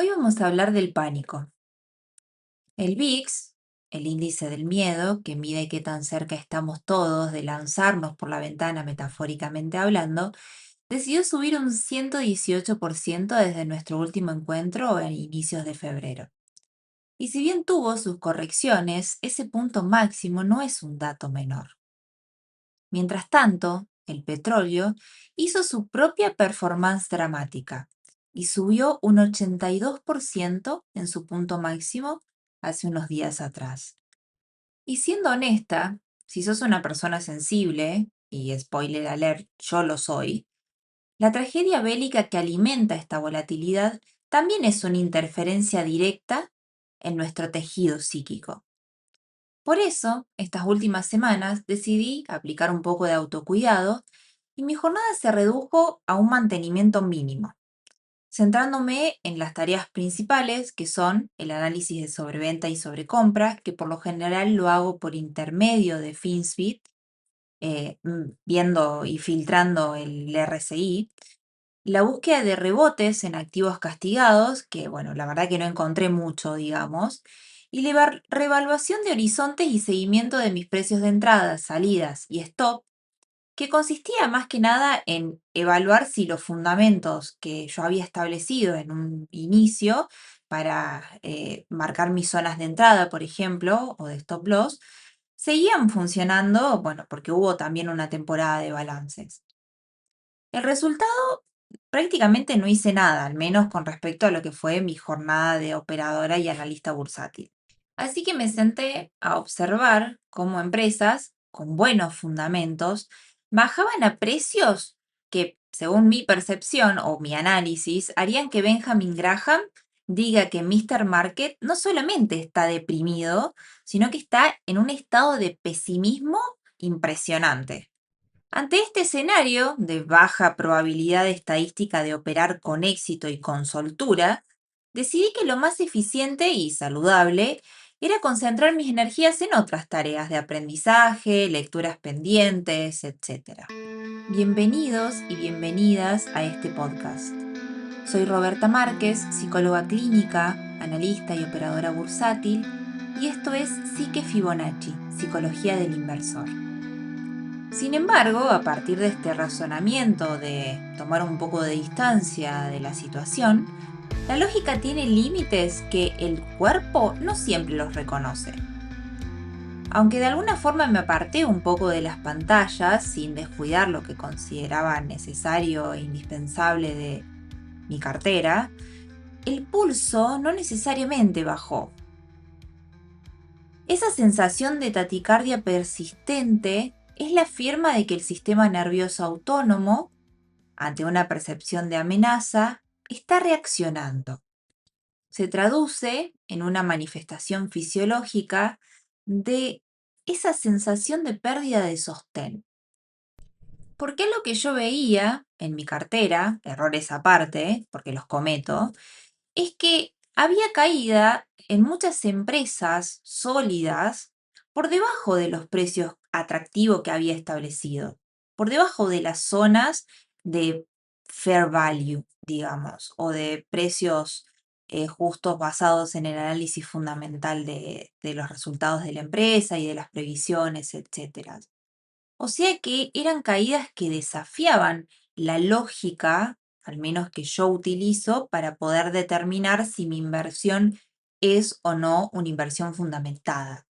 Hoy vamos a hablar del pánico. El VIX, el índice del miedo, que mide qué tan cerca estamos todos de lanzarnos por la ventana metafóricamente hablando, decidió subir un 118% desde nuestro último encuentro en inicios de febrero. Y si bien tuvo sus correcciones, ese punto máximo no es un dato menor. Mientras tanto, el petróleo hizo su propia performance dramática y subió un 82% en su punto máximo hace unos días atrás. Y siendo honesta, si sos una persona sensible, y spoiler alert, yo lo soy, la tragedia bélica que alimenta esta volatilidad también es una interferencia directa en nuestro tejido psíquico. Por eso, estas últimas semanas decidí aplicar un poco de autocuidado y mi jornada se redujo a un mantenimiento mínimo, centrándome en las tareas principales que son el análisis de sobreventa y sobrecompra, que por lo general lo hago por intermedio de FinSpot, viendo y filtrando el RSI, la búsqueda de rebotes en activos castigados, que bueno, la verdad que no encontré mucho, digamos, y la revaluación de horizontes y seguimiento de mis precios de entrada, salidas y stop, que consistía más que nada en evaluar si los fundamentos que yo había establecido en un inicio para marcar mis zonas de entrada, por ejemplo, o de stop loss, seguían funcionando, bueno, porque hubo también una temporada de balances. El resultado, prácticamente no hice nada, al menos con respecto a lo que fue mi jornada de operadora y analista bursátil. Así que me senté a observar cómo empresas con buenos fundamentos bajaban a precios que, según mi percepción o mi análisis, harían que Benjamin Graham diga que Mr. Market no solamente está deprimido, sino que está en un estado de pesimismo impresionante. Ante este escenario de baja probabilidad estadística de operar con éxito y con soltura, decidí que lo más eficiente y saludable era concentrar mis energías en otras tareas de aprendizaje, lecturas pendientes, etc. Bienvenidos y bienvenidas a este podcast. Soy Roberta Márquez, psicóloga clínica, analista y operadora bursátil, y esto es Psique Fibonacci, Psicología del Inversor. Sin embargo, a partir de este razonamiento de tomar un poco de distancia de la situación, la lógica tiene límites que el cuerpo no siempre los reconoce. Aunque de alguna forma me aparté un poco de las pantallas sin descuidar lo que consideraba necesario e indispensable de mi cartera, el pulso no necesariamente bajó. Esa sensación de taticardia persistente es la firma de que el sistema nervioso autónomo, ante una percepción de amenaza, está reaccionando. Se traduce en una manifestación fisiológica de esa sensación de pérdida de sostén. Porque lo que yo veía en mi cartera, errores aparte, porque los cometo, es que había caída en muchas empresas sólidas por debajo de los precios atractivos que había establecido, por debajo de las zonas de fair value, digamos, o de precios justos basados en el análisis fundamental de los resultados de la empresa y de las previsiones, etcétera. O sea que eran caídas que desafiaban la lógica, al menos que yo utilizo, para poder determinar si mi inversión es o no una inversión fundamentada.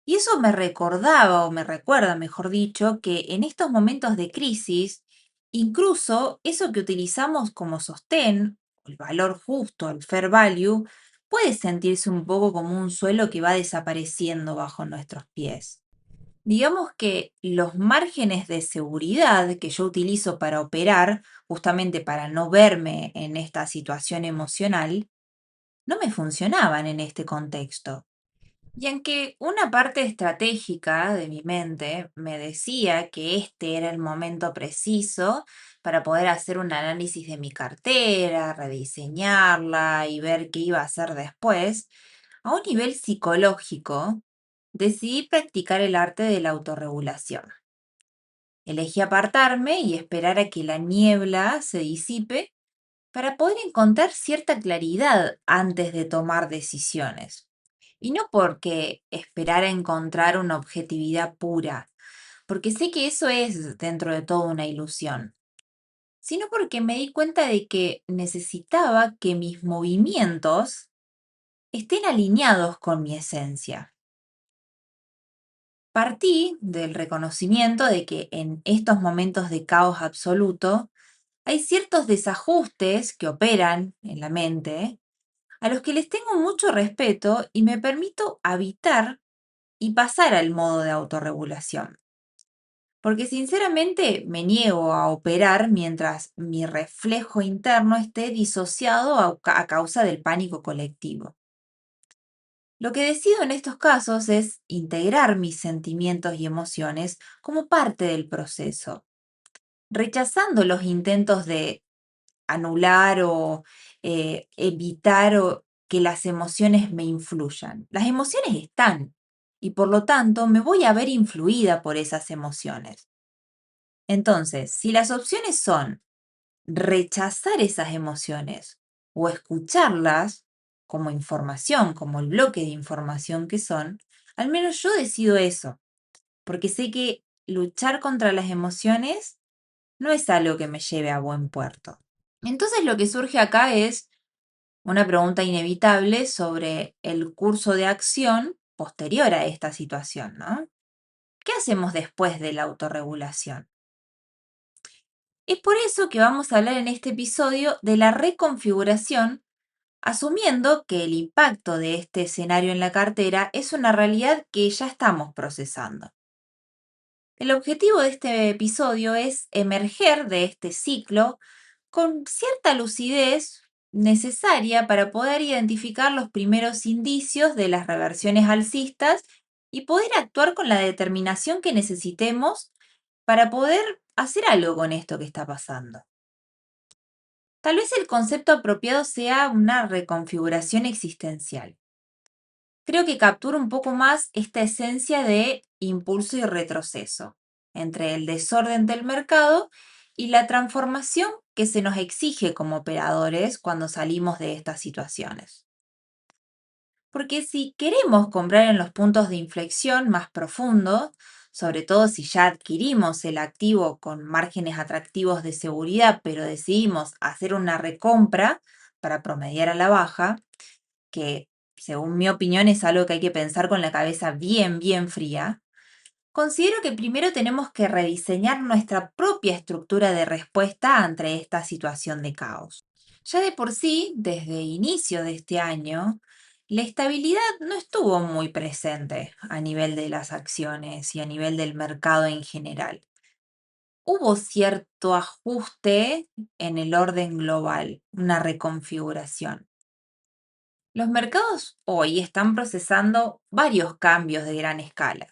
Y eso me recordaba, o me recuerda, mejor dicho, que en estos momentos de crisis, incluso eso que utilizamos como sostén, el valor justo, el fair value, puede sentirse un poco como un suelo que va desapareciendo bajo nuestros pies. Digamos que los márgenes de seguridad que yo utilizo para operar, justamente para no verme en esta situación emocional, no me funcionaban en este contexto. Y aunque una parte estratégica de mi mente me decía que este era el momento preciso para poder hacer un análisis de mi cartera, rediseñarla y ver qué iba a hacer después, a un nivel psicológico, decidí practicar el arte de la autorregulación. Elegí apartarme y esperar a que la niebla se disipe para poder encontrar cierta claridad antes de tomar decisiones. Y no porque esperar a encontrar una objetividad pura, porque sé que eso es dentro de todo una ilusión, sino porque me di cuenta de que necesitaba que mis movimientos estén alineados con mi esencia. Partí del reconocimiento de que en estos momentos de caos absoluto hay ciertos desajustes que operan en la mente a los que les tengo mucho respeto y me permito habitar y pasar al modo de autorregulación. Porque sinceramente me niego a operar mientras mi reflejo interno esté disociado a causa del pánico colectivo. Lo que decido en estos casos es integrar mis sentimientos y emociones como parte del proceso, rechazando los intentos de anular o evitar que las emociones me influyan. Las emociones están y por lo tanto me voy a ver influida por esas emociones. Entonces, si las opciones son rechazar esas emociones o escucharlas como información, como el bloque de información que son, al menos yo decido eso, porque sé que luchar contra las emociones no es algo que me lleve a buen puerto. Entonces lo que surge acá es una pregunta inevitable sobre el curso de acción posterior a esta situación, ¿no? ¿Qué hacemos después de la autorregulación? Es por eso que vamos a hablar en este episodio de la reconfiguración, asumiendo que el impacto de este escenario en la cartera es una realidad que ya estamos procesando. El objetivo de este episodio es emerger de este ciclo con cierta lucidez necesaria para poder identificar los primeros indicios de las reversiones alcistas y poder actuar con la determinación que necesitemos para poder hacer algo con esto que está pasando. Tal vez el concepto apropiado sea una reconfiguración existencial. Creo que captura un poco más esta esencia de impulso y retroceso entre el desorden del mercado y la transformación que se nos exige como operadores cuando salimos de estas situaciones. Porque si queremos comprar en los puntos de inflexión más profundos, sobre todo si ya adquirimos el activo con márgenes atractivos de seguridad, pero decidimos hacer una recompra para promediar a la baja, que según mi opinión es algo que hay que pensar con la cabeza bien, bien fría, considero que primero tenemos que rediseñar nuestra propia estructura de respuesta ante esta situación de caos. Ya de por sí, desde inicio de este año, la estabilidad no estuvo muy presente a nivel de las acciones y a nivel del mercado en general. Hubo cierto ajuste en el orden global, una reconfiguración. Los mercados hoy están procesando varios cambios de gran escala.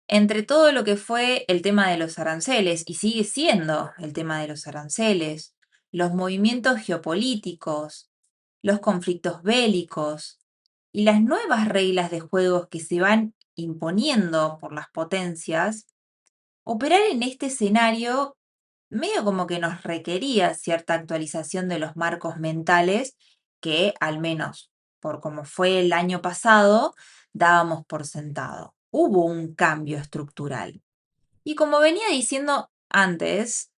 Entre todo lo que fue el tema de los aranceles, y sigue siendo el tema de los aranceles, los movimientos geopolíticos, los conflictos bélicos y las nuevas reglas de juegos que se van imponiendo por las potencias, operar en este escenario medio como que nos requería cierta actualización de los marcos mentales que, al menos por como fue el año pasado, dábamos por sentado. Hubo un cambio estructural. Y como venía diciendo antes,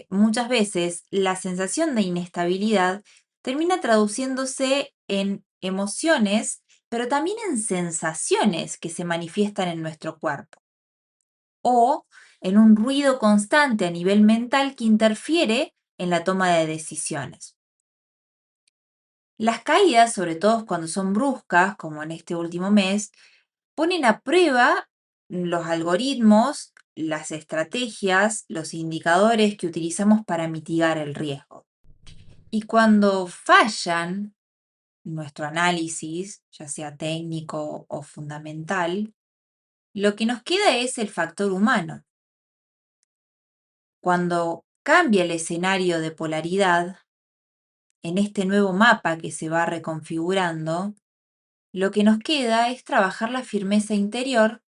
muchas veces la sensación de inestabilidad termina traduciéndose en emociones, pero también en sensaciones que se manifiestan en nuestro cuerpo o en un ruido constante a nivel mental que interfiere en la toma de decisiones. Las caídas, sobre todo cuando son bruscas, como en este último mes, ponen a prueba los algoritmos, las estrategias, los indicadores que utilizamos para mitigar el riesgo. Y cuando fallan nuestro análisis, ya sea técnico o fundamental, lo que nos queda es el factor humano. Cuando cambia el escenario de polaridad, en este nuevo mapa que se va reconfigurando, lo que nos queda es trabajar la firmeza interior,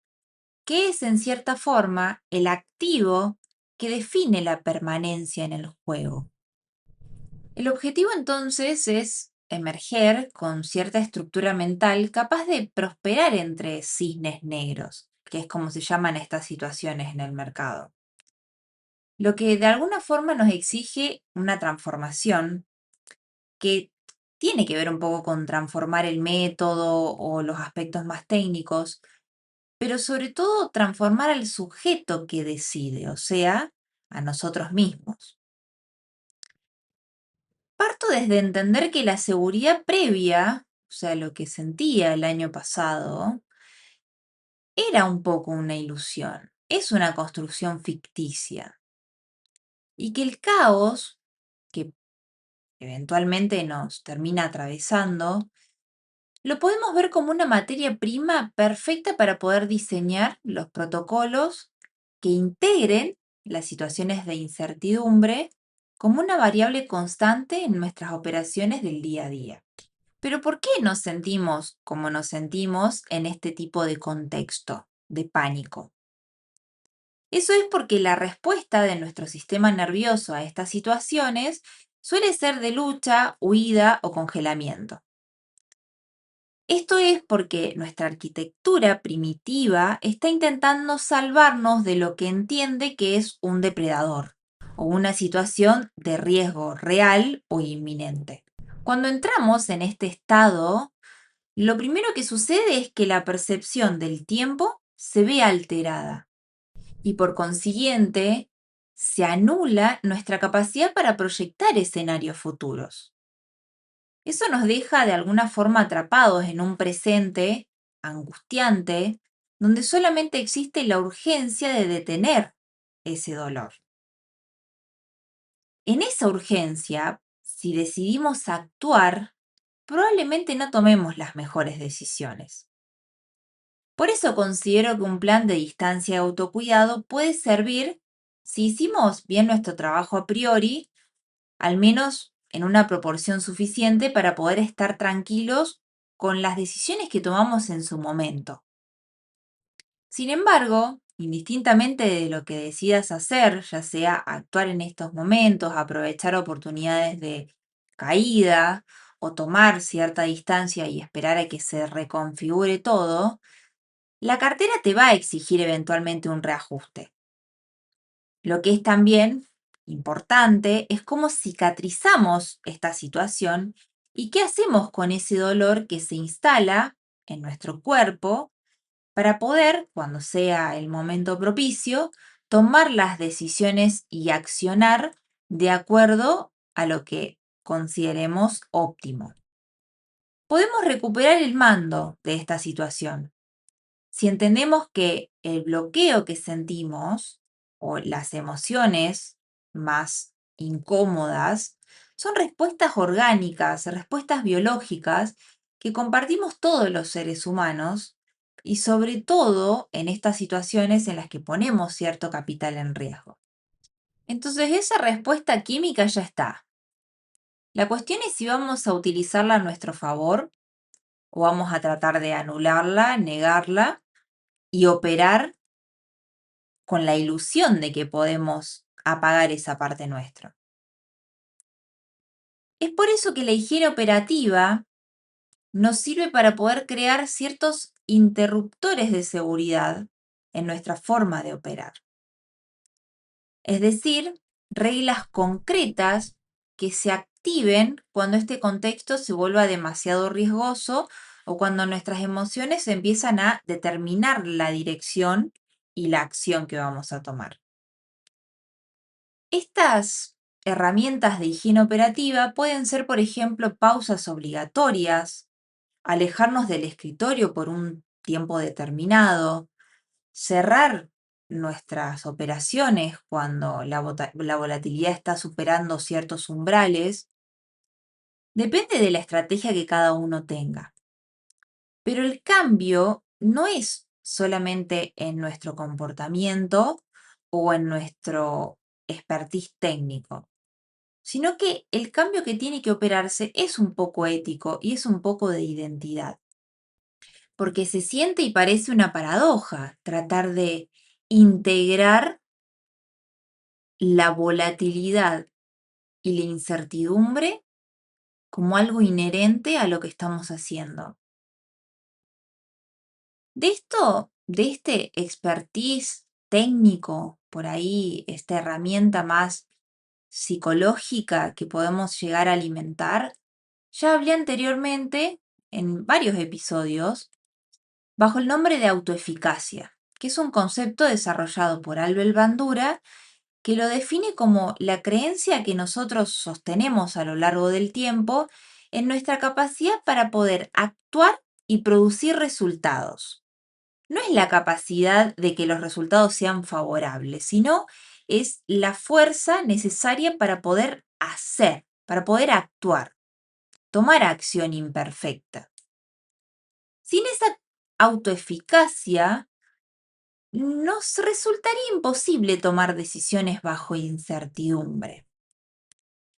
que es en cierta forma el activo que define la permanencia en el juego. El objetivo entonces es emerger con cierta estructura mental capaz de prosperar entre cisnes negros, que es como se llaman estas situaciones en el mercado. Lo que de alguna forma nos exige una transformación que tiene que ver un poco con transformar el método o los aspectos más técnicos, pero sobre todo transformar al sujeto que decide, o sea, a nosotros mismos. Parto desde entender que la seguridad previa, o sea, lo que sentía el año pasado, era un poco una ilusión, es una construcción ficticia, y que el caos, que eventualmente nos termina atravesando, lo podemos ver como una materia prima perfecta para poder diseñar los protocolos que integren las situaciones de incertidumbre como una variable constante en nuestras operaciones del día a día. Pero ¿por qué nos sentimos como nos sentimos en este tipo de contexto de pánico? Eso es porque la respuesta de nuestro sistema nervioso a estas situaciones suele ser de lucha, huida o congelamiento. Esto es porque nuestra arquitectura primitiva está intentando salvarnos de lo que entiende que es un depredador o una situación de riesgo real o inminente. Cuando entramos en este estado, lo primero que sucede es que la percepción del tiempo se ve alterada y por consiguiente se anula nuestra capacidad para proyectar escenarios futuros. Eso nos deja de alguna forma atrapados en un presente angustiante donde solamente existe la urgencia de detener ese dolor. En esa urgencia, si decidimos actuar, probablemente no tomemos las mejores decisiones. Por eso considero que un plan de distancia de autocuidado puede servir si hicimos bien nuestro trabajo a priori, al menos en una proporción suficiente para poder estar tranquilos con las decisiones que tomamos en su momento. Sin embargo, indistintamente de lo que decidas hacer, ya sea actuar en estos momentos, aprovechar oportunidades de caída o tomar cierta distancia y esperar a que se reconfigure todo, la cartera te va a exigir eventualmente un reajuste. Lo que es también importante es cómo cicatrizamos esta situación y qué hacemos con ese dolor que se instala en nuestro cuerpo para poder, cuando sea el momento propicio, tomar las decisiones y accionar de acuerdo a lo que consideremos óptimo. Podemos recuperar el mando de esta situación si entendemos que el bloqueo que sentimos o las emociones más incómodas son respuestas orgánicas, respuestas biológicas que compartimos todos los seres humanos y sobre todo en estas situaciones en las que ponemos cierto capital en riesgo. Entonces esa respuesta química ya está. La cuestión es si vamos a utilizarla a nuestro favor o vamos a tratar de anularla, negarla y operar con la ilusión de que podemos apagar esa parte nuestra. Es por eso que la higiene operativa nos sirve para poder crear ciertos interruptores de seguridad en nuestra forma de operar. Es decir, reglas concretas que se activen cuando este contexto se vuelva demasiado riesgoso o cuando nuestras emociones empiezan a determinar la dirección y la acción que vamos a tomar. Estas herramientas de higiene operativa pueden ser, por ejemplo, pausas obligatorias, alejarnos del escritorio por un tiempo determinado, cerrar nuestras operaciones cuando la volatilidad está superando ciertos umbrales. Depende de la estrategia que cada uno tenga. Pero el cambio no es solamente en nuestro comportamiento o en nuestro expertise técnico, sino que el cambio que tiene que operarse es un poco ético y es un poco de identidad, porque se siente y parece una paradoja tratar de integrar la volatilidad y la incertidumbre como algo inherente a lo que estamos haciendo. De este expertise técnico, por ahí, esta herramienta más psicológica que podemos llegar a alimentar, ya hablé anteriormente en varios episodios bajo el nombre de autoeficacia, que es un concepto desarrollado por Albert Bandura que lo define como la creencia que nosotros sostenemos a lo largo del tiempo en nuestra capacidad para poder actuar y producir resultados. No es la capacidad de que los resultados sean favorables, sino es la fuerza necesaria para poder hacer, para poder actuar, tomar acción imperfecta. Sin esa autoeficacia, nos resultaría imposible tomar decisiones bajo incertidumbre.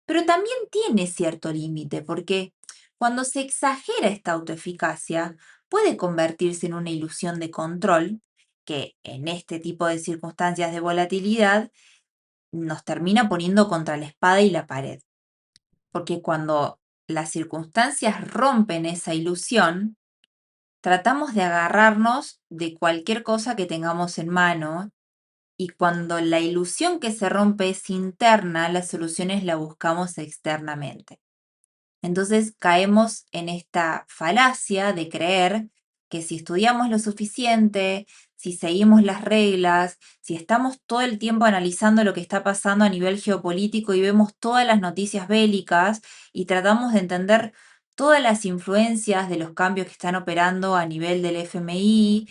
Pero también tiene cierto límite, porque cuando se exagera esta autoeficacia, puede convertirse en una ilusión de control que en este tipo de circunstancias de volatilidad nos termina poniendo contra la espada y la pared. Porque cuando las circunstancias rompen esa ilusión, tratamos de agarrarnos de cualquier cosa que tengamos en mano y cuando la ilusión que se rompe es interna, las soluciones las buscamos externamente. Entonces caemos en esta falacia de creer que si estudiamos lo suficiente, si seguimos las reglas, si estamos todo el tiempo analizando lo que está pasando a nivel geopolítico y vemos todas las noticias bélicas y tratamos de entender todas las influencias de los cambios que están operando a nivel del FMI,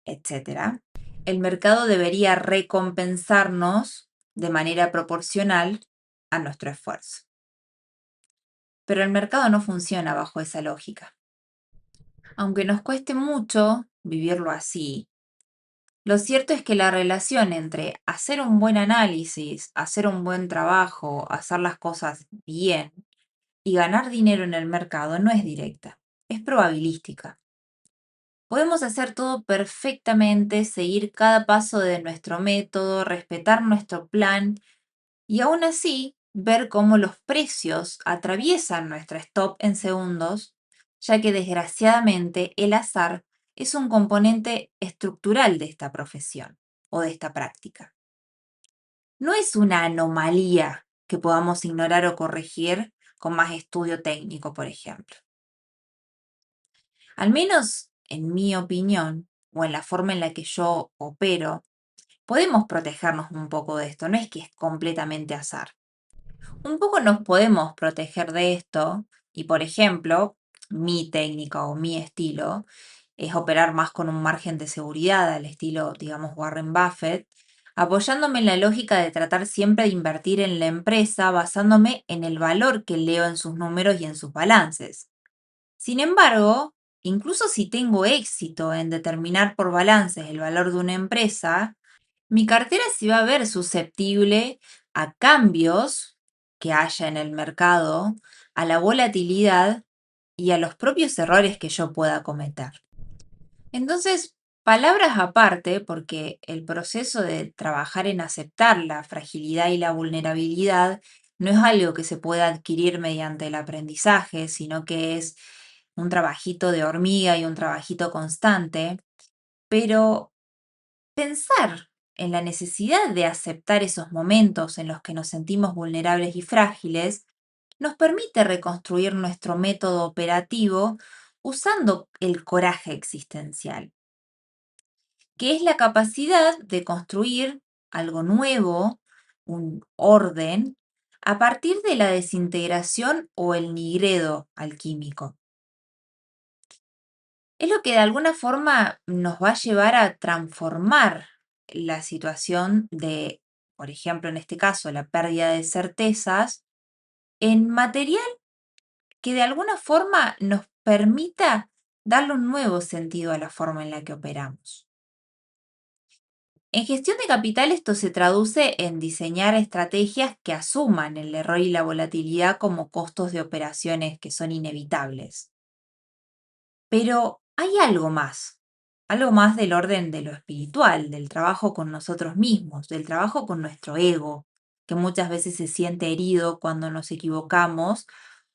etcétera, el mercado debería recompensarnos de manera proporcional a nuestro esfuerzo. Pero el mercado no funciona bajo esa lógica. Aunque nos cueste mucho vivirlo así, lo cierto es que la relación entre hacer un buen análisis, hacer un buen trabajo, hacer las cosas bien y ganar dinero en el mercado no es directa, es probabilística. Podemos hacer todo perfectamente, seguir cada paso de nuestro método, respetar nuestro plan y aún así ver cómo los precios atraviesan nuestra stop en segundos, ya que desgraciadamente el azar es un componente estructural de esta profesión o de esta práctica. No es una anomalía que podamos ignorar o corregir con más estudio técnico, por ejemplo. Al menos en mi opinión o en la forma en la que yo opero, podemos protegernos un poco de esto, no es que es completamente azar. Un poco nos podemos proteger de esto y, por ejemplo, mi técnica o mi estilo es operar más con un margen de seguridad al estilo, digamos, Warren Buffett, apoyándome en la lógica de tratar siempre de invertir en la empresa basándome en el valor que leo en sus números y en sus balances. Sin embargo, incluso si tengo éxito en determinar por balances el valor de una empresa, mi cartera se va a ver susceptible a cambios que haya en el mercado, a la volatilidad y a los propios errores que yo pueda cometer. Entonces, palabras aparte, porque el proceso de trabajar en aceptar la fragilidad y la vulnerabilidad no es algo que se pueda adquirir mediante el aprendizaje, sino que es un trabajito de hormiga y un trabajito constante, pero pensar en la necesidad de aceptar esos momentos en los que nos sentimos vulnerables y frágiles nos permite reconstruir nuestro método operativo usando el coraje existencial, que es la capacidad de construir algo nuevo, un orden, a partir de la desintegración o el nigredo alquímico. Es lo que de alguna forma nos va a llevar a transformar la situación de, por ejemplo, en este caso, la pérdida de certezas, en material que de alguna forma nos permita darle un nuevo sentido a la forma en la que operamos. En gestión de capital esto se traduce en diseñar estrategias que asuman el error y la volatilidad como costos de operaciones que son inevitables. Pero hay algo más del orden de lo espiritual, del trabajo con nosotros mismos, del trabajo con nuestro ego, que muchas veces se siente herido cuando nos equivocamos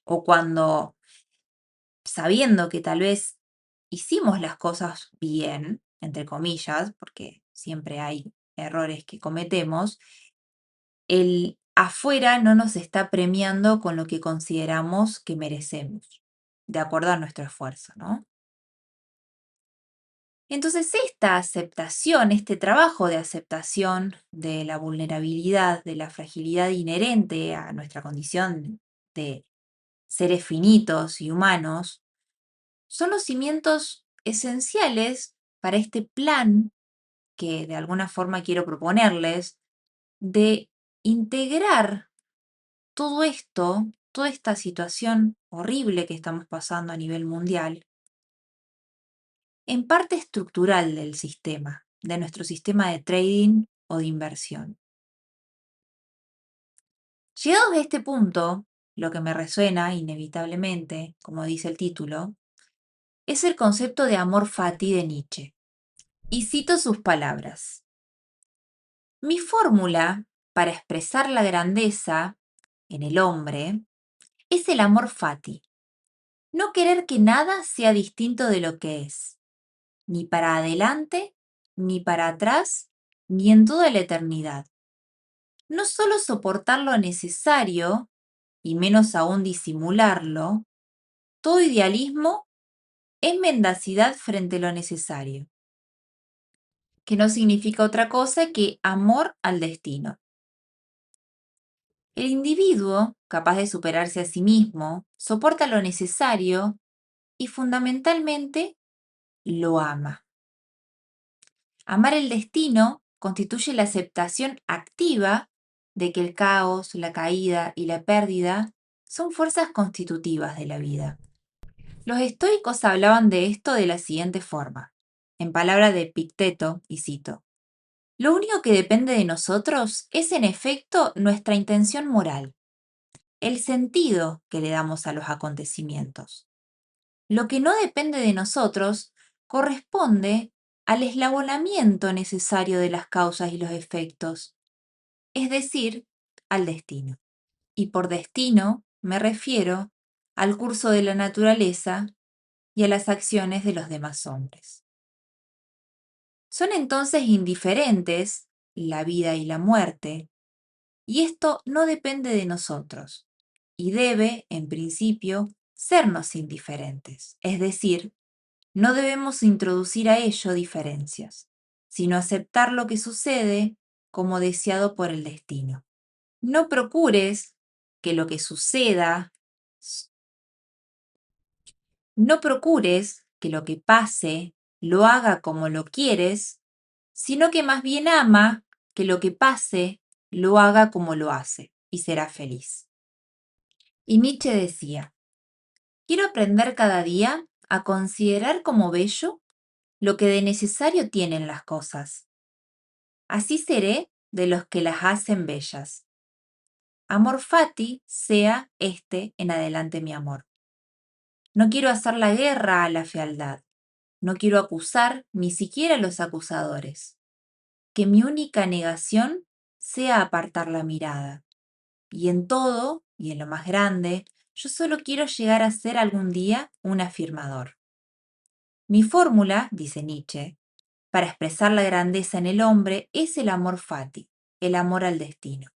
o cuando, sabiendo que tal vez hicimos las cosas bien, entre comillas, porque siempre hay errores que cometemos, el afuera no nos está premiando con lo que consideramos que merecemos, de acuerdo a nuestro esfuerzo, ¿no? Entonces, esta aceptación, este trabajo de aceptación de la vulnerabilidad, de la fragilidad inherente a nuestra condición de seres finitos y humanos, son los cimientos esenciales para este plan que de alguna forma quiero proponerles de integrar todo esto, toda esta situación horrible que estamos pasando a nivel mundial, en parte estructural del sistema, de nuestro sistema de trading o de inversión. Llegados a este punto, lo que me resuena inevitablemente, como dice el título, es el concepto de amor fati de Nietzsche. Y cito sus palabras. Mi fórmula para expresar la grandeza en el hombre es el amor fati. No querer que nada sea distinto de lo que es, ni para adelante, ni para atrás, ni en toda la eternidad. No solo soportar lo necesario, y menos aún disimularlo, todo idealismo es mendacidad frente a lo necesario, que no significa otra cosa que amor al destino. El individuo, capaz de superarse a sí mismo, soporta lo necesario y fundamentalmente lo ama. Amar el destino constituye la aceptación activa de que el caos, la caída y la pérdida son fuerzas constitutivas de la vida. Los estoicos hablaban de esto de la siguiente forma, en palabras de Epicteto, y cito: lo único que depende de nosotros es en efecto nuestra intención moral, el sentido que le damos a los acontecimientos. Lo que no depende de nosotros corresponde al eslabonamiento necesario de las causas y los efectos, es decir, al destino. Y por destino me refiero al curso de la naturaleza y a las acciones de los demás hombres. Son entonces indiferentes la vida y la muerte, y esto no depende de nosotros, y debe, en principio, sernos indiferentes, es decir, no debemos introducir a ello diferencias, sino aceptar lo que sucede como deseado por el destino. No procures que lo que suceda, no procures que lo que pase lo haga como lo quieres, sino que más bien ama que lo que pase lo haga como lo hace y será feliz. Y Nietzsche decía, quiero aprender cada día a considerar como bello lo que de necesario tienen las cosas. Así seré de los que las hacen bellas. Amor fati sea este en adelante mi amor. No quiero hacer la guerra a la fealdad. No quiero acusar ni siquiera a los acusadores. Que mi única negación sea apartar la mirada. Y en todo, y en lo más grande, yo solo quiero llegar a ser algún día un afirmador. Mi fórmula, dice Nietzsche, para expresar la grandeza en el hombre es el amor fati, el amor al destino.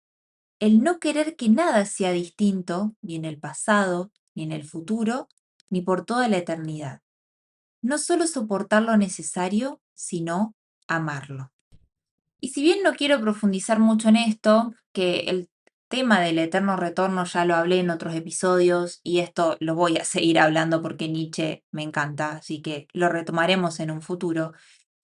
El no querer que nada sea distinto, ni en el pasado, ni en el futuro, ni por toda la eternidad. No solo soportar lo necesario, sino amarlo. Y si bien no quiero profundizar mucho en esto, que el tema del eterno retorno ya lo hablé en otros episodios y esto lo voy a seguir hablando porque Nietzsche me encanta, así que lo retomaremos en un futuro,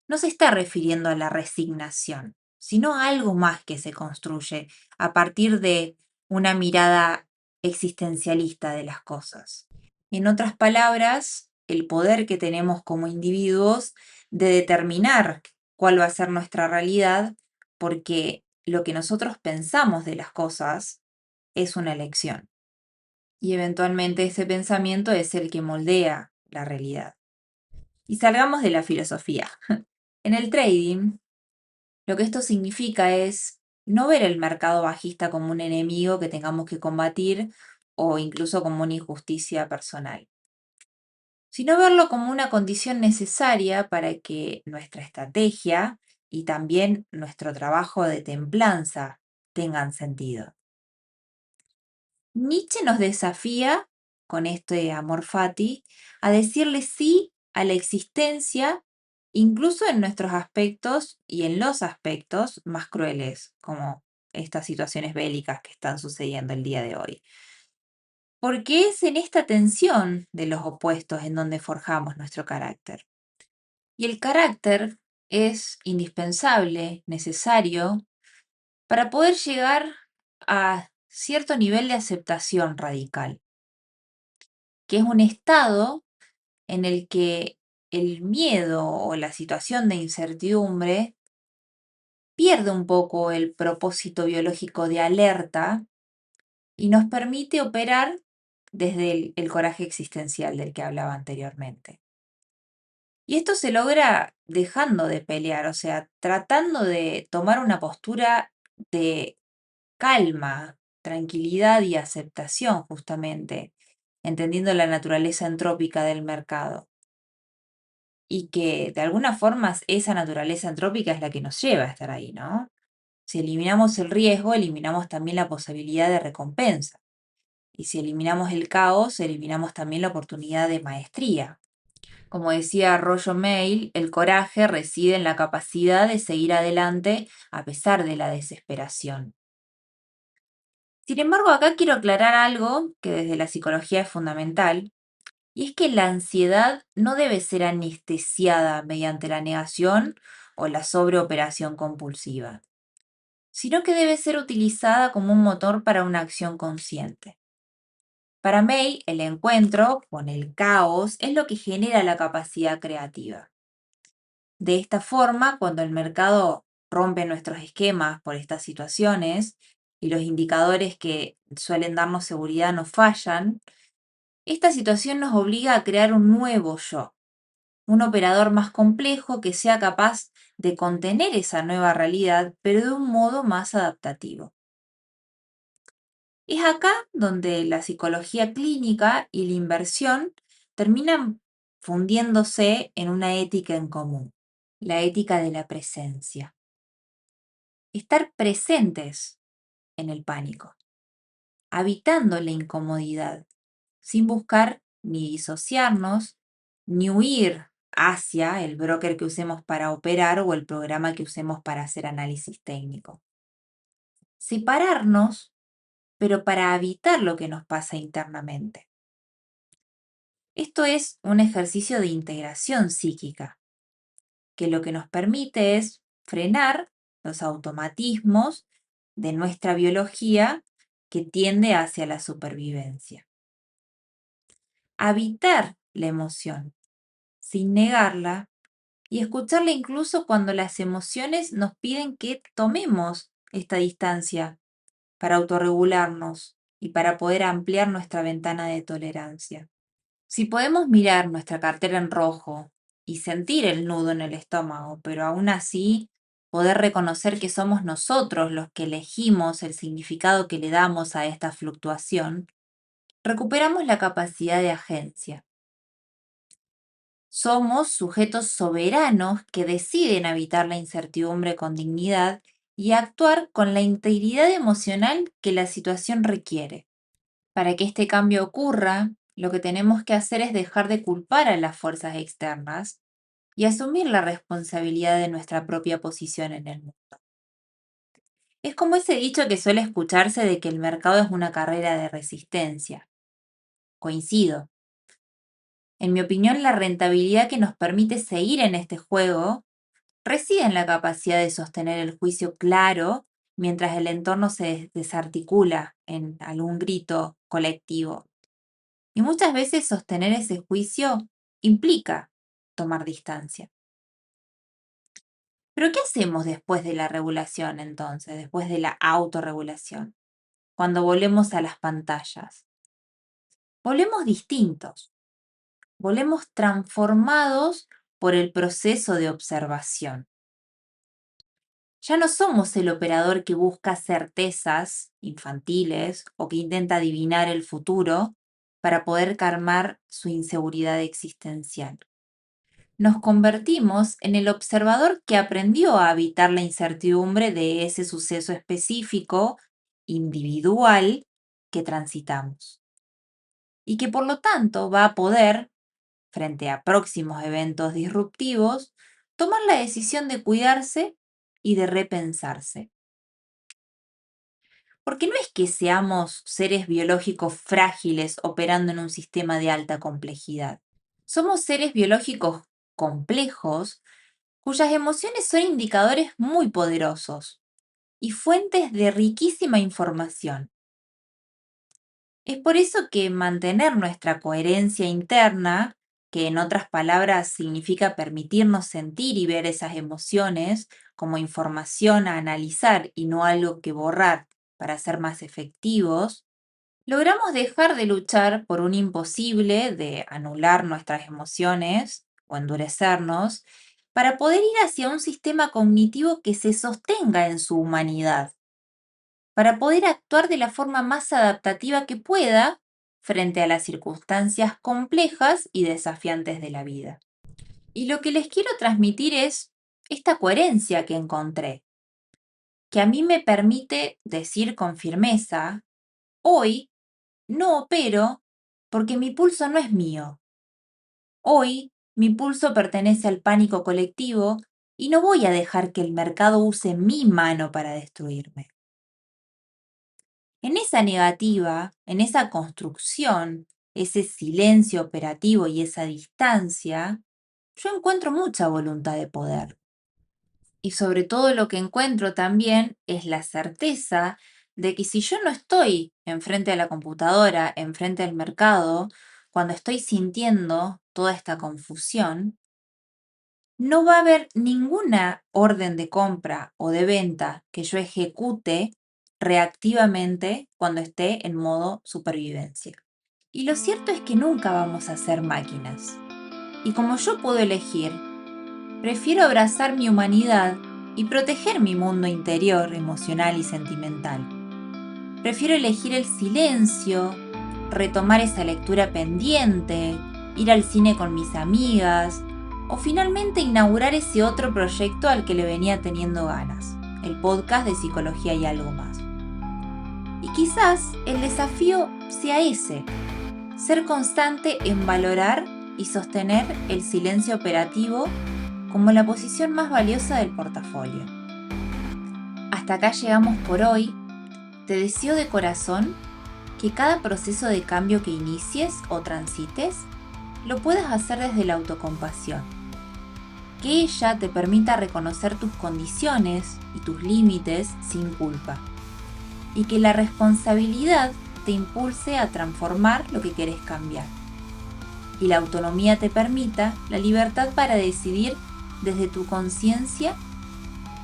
no se está refiriendo a la resignación, sino a algo más que se construye a partir de una mirada existencialista de las cosas. En otras palabras, el poder que tenemos como individuos de determinar cuál va a ser nuestra realidad, porque lo que nosotros pensamos de las cosas es una elección. Y eventualmente ese pensamiento es el que moldea la realidad. Y salgamos de la filosofía. En el trading, lo que esto significa es no ver el mercado bajista como un enemigo que tengamos que combatir o incluso como una injusticia personal, sino verlo como una condición necesaria para que nuestra estrategia y también nuestro trabajo de templanza tengan sentido. Nietzsche nos desafía, con este amor fati, a decirle sí a la existencia, incluso en nuestros aspectos y en los aspectos más crueles, como estas situaciones bélicas que están sucediendo el día de hoy. Porque es en esta tensión de los opuestos en donde forjamos nuestro carácter. Y el carácter es indispensable, necesario, para poder llegar a cierto nivel de aceptación radical, que es un estado en el que el miedo o la situación de incertidumbre pierde un poco el propósito biológico de alerta y nos permite operar desde el coraje existencial del que hablaba anteriormente. Y esto se logra dejando de pelear, o sea, tratando de tomar una postura de calma, tranquilidad y aceptación, justamente, entendiendo la naturaleza entrópica del mercado. Y que de alguna forma esa naturaleza entrópica es la que nos lleva a estar ahí, ¿no? Si eliminamos el riesgo, eliminamos también la posibilidad de recompensa. Y si eliminamos el caos, eliminamos también la oportunidad de maestría. Como decía Rollo Mail, el coraje reside en la capacidad de seguir adelante a pesar de la desesperación. Sin embargo, acá quiero aclarar algo que desde la psicología es fundamental, y es que la ansiedad no debe ser anestesiada mediante la negación o la sobreoperación compulsiva, sino que debe ser utilizada como un motor para una acción consciente. Para May, el encuentro con el caos es lo que genera la capacidad creativa. De esta forma, cuando el mercado rompe nuestros esquemas por estas situaciones y los indicadores que suelen darnos seguridad no fallan, esta situación nos obliga a crear un nuevo yo, un operador más complejo que sea capaz de contener esa nueva realidad, pero de un modo más adaptativo. Es acá donde la psicología clínica y la inversión terminan fundiéndose en una ética en común, la ética de la presencia. Estar presentes en el pánico, habitando la incomodidad, sin buscar ni disociarnos, ni huir hacia el broker que usemos para operar o el programa que usemos para hacer análisis técnico. Separarnos, pero para habitar lo que nos pasa internamente. Esto es un ejercicio de integración psíquica, que lo que nos permite es frenar los automatismos de nuestra biología que tiende hacia la supervivencia. Habitar la emoción, sin negarla, y escucharla incluso cuando las emociones nos piden que tomemos esta distancia para autorregularnos y para poder ampliar nuestra ventana de tolerancia. Si podemos mirar nuestra cartera en rojo y sentir el nudo en el estómago, pero aún así poder reconocer que somos nosotros los que elegimos el significado que le damos a esta fluctuación, recuperamos la capacidad de agencia. Somos sujetos soberanos que deciden habitar la incertidumbre con dignidad y actuar con la integridad emocional que la situación requiere. Para que este cambio ocurra, lo que tenemos que hacer es dejar de culpar a las fuerzas externas y asumir la responsabilidad de nuestra propia posición en el mundo. Es como ese dicho que suele escucharse de que el mercado es una carrera de resistencia. Coincido. En mi opinión, la rentabilidad que nos permite seguir en este juego reside en la capacidad de sostener el juicio claro mientras el entorno se desarticula en algún grito colectivo. Y muchas veces sostener ese juicio implica tomar distancia. Pero ¿qué hacemos después de la regulación entonces, después de la autorregulación? Cuando volvemos a las pantallas. Volvemos distintos, volvemos transformados por el proceso de observación. Ya no somos el operador que busca certezas infantiles o que intenta adivinar el futuro para poder calmar su inseguridad existencial. Nos convertimos en el observador que aprendió a habitar la incertidumbre de ese suceso específico, individual, que transitamos. Y que por lo tanto va a poder, frente a próximos eventos disruptivos, tomar la decisión de cuidarse y de repensarse. Porque no es que seamos seres biológicos frágiles operando en un sistema de alta complejidad. Somos seres biológicos complejos cuyas emociones son indicadores muy poderosos y fuentes de riquísima información. Es por eso que mantener nuestra coherencia interna, que en otras palabras significa permitirnos sentir y ver esas emociones como información a analizar y no algo que borrar para ser más efectivos, logramos dejar de luchar por un imposible de anular nuestras emociones o endurecernos para poder ir hacia un sistema cognitivo que se sostenga en su humanidad, para poder actuar de la forma más adaptativa que pueda frente a las circunstancias complejas y desafiantes de la vida. Y lo que les quiero transmitir es esta coherencia que encontré, que a mí me permite decir con firmeza, hoy no opero porque mi pulso no es mío. Hoy mi pulso pertenece al pánico colectivo y no voy a dejar que el mercado use mi mano para destruirme. En esa negativa, en esa construcción, ese silencio operativo y esa distancia, yo encuentro mucha voluntad de poder. Y sobre todo lo que encuentro también es la certeza de que si yo no estoy enfrente de la computadora, enfrente del mercado, cuando estoy sintiendo toda esta confusión, no va a haber ninguna orden de compra o de venta que yo ejecute reactivamente cuando esté en modo supervivencia. Y lo cierto es que nunca vamos a ser máquinas. Y como yo puedo elegir, prefiero abrazar mi humanidad y proteger mi mundo interior, emocional y sentimental. Prefiero elegir el silencio, retomar esa lectura pendiente, ir al cine con mis amigas o finalmente inaugurar ese otro proyecto al que le venía teniendo ganas, el podcast de Psicología y algo más. Y quizás el desafío sea ese, ser constante en valorar y sostener el silencio operativo como la posición más valiosa del portafolio. Hasta acá llegamos por hoy. Te deseo de corazón que cada proceso de cambio que inicies o transites lo puedas hacer desde la autocompasión. Que ella te permita reconocer tus condiciones y tus límites sin culpa. Y que la responsabilidad te impulse a transformar lo que querés cambiar. Y la autonomía te permita la libertad para decidir desde tu conciencia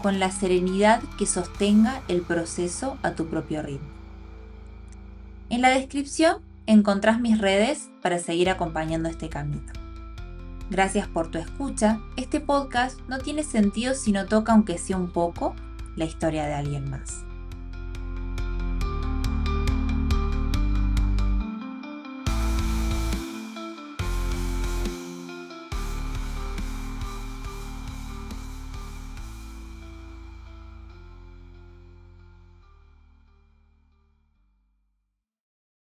con la serenidad que sostenga el proceso a tu propio ritmo. En la descripción encontrás mis redes para seguir acompañando este camino. Gracias por tu escucha. Este podcast no tiene sentido si no toca, aunque sea un poco, la historia de alguien más.